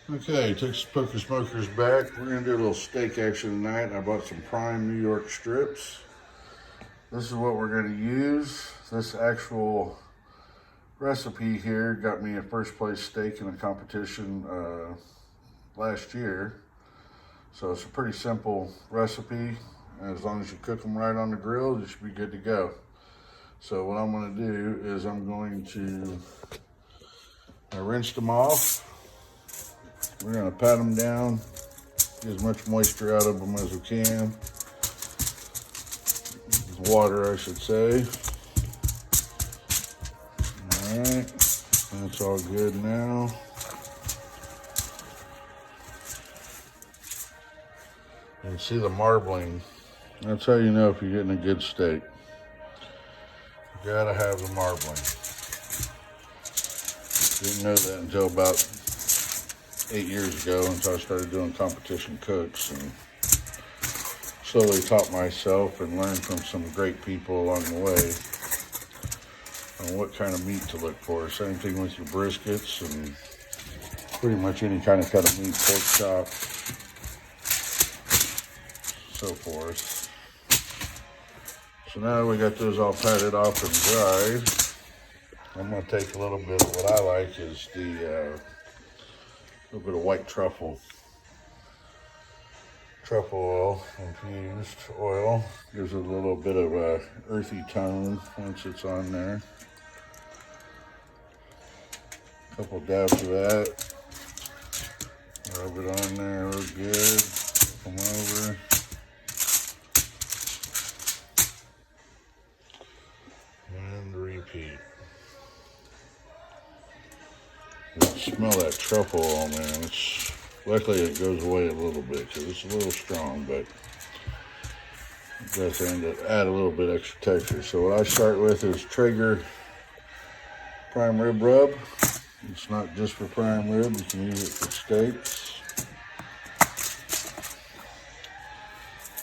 Okay, Texas Poker Smokers back. We're gonna do a little steak action tonight. I bought some prime New York strips. This is what we're gonna use. This actual recipe here got me a first place steak in a competition last year. So it's a pretty simple recipe. As long as you cook them right on the grill, you should be good to go. So what I'm gonna do is I'm going to rinse them off. We're gonna pat them down, get as much moisture out of them as we can. Water, I should say. All right, that's all good now. You can see the marbling. That's how you know if you're getting a good steak. You gotta have the marbling. Didn't know that until about 8 years ago, until I started doing competition cooks, and slowly taught myself and learned from some great people along the way on what kind of meat to look for. Same thing with your briskets and pretty much any kind of cut of meat, pork chop, so forth. So now we got those all patted off and dried. I'm going to take a little bit of what I like is the little bit of white truffle oil, infused oil. Gives it a little bit of a earthy tone once it's on there. A couple dabs of that. Rub it on there real good. Come over. And repeat. Smell that truffle oil, man. Luckily it goes away a little bit because it's a little strong, but it does end up add a little bit extra texture. So what I start with is Traeger prime rib rub. It's not just for prime rib, you can use it for steaks.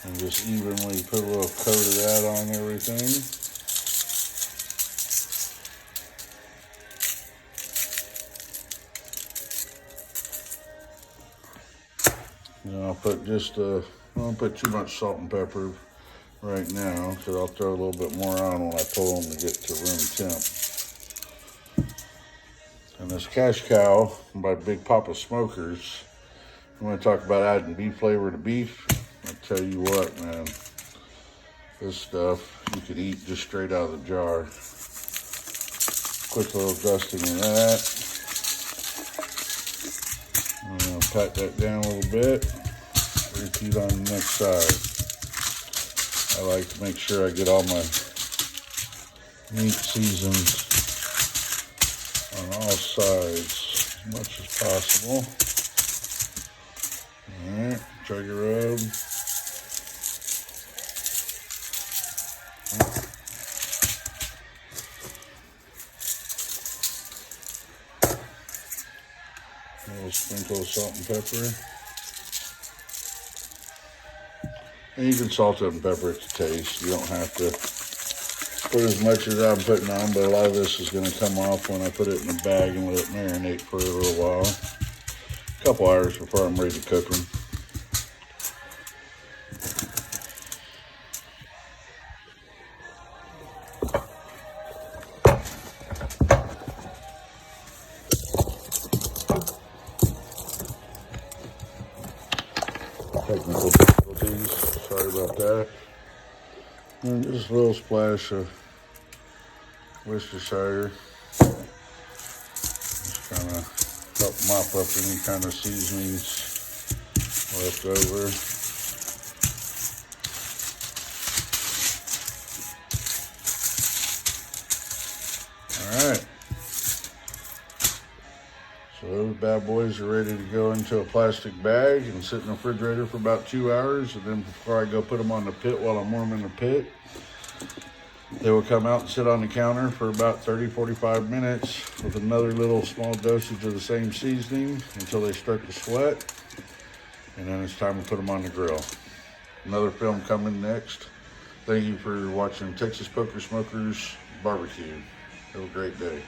And just evenly put a little coat of that on everything. And I'll put I don't put too much salt and pepper right now, because I'll throw a little bit more on when I pull them to get to room temp. And this Cash Cow by Big Papa Smokers, I'm going to talk about adding beef flavor to beef. I'll tell you what, man, this stuff you could eat just straight out of the jar. Quick little dusting of that. I'm going to pat that down a little bit. Repeat on the next side. I like to make sure I get all my meat seasoned on all sides as much as possible. Alright, Traeger rub. A little sprinkle of salt and pepper. And you can salt it and pepper it to taste. You don't have to put as much as I'm putting on, but a lot of this is going to come off when I put it in a bag and let it marinate for a little while. A couple hours before I'm ready to cook them. Technical difficulties, sorry about that. And just a little splash of Worcestershire. Just kind of help mop up any kind of seasonings left over. Alright. So those bad boys are ready to go into a plastic bag and sit in the refrigerator for about 2 hours. And then before I go put them on the pit while I'm warming the pit, they will come out and sit on the counter for about 30-45 minutes with another little small dosage of the same seasoning until they start to sweat. And then it's time to put them on the grill. Another film coming next. Thank you for watching Texas Poker Smokers Barbecue. Have a great day.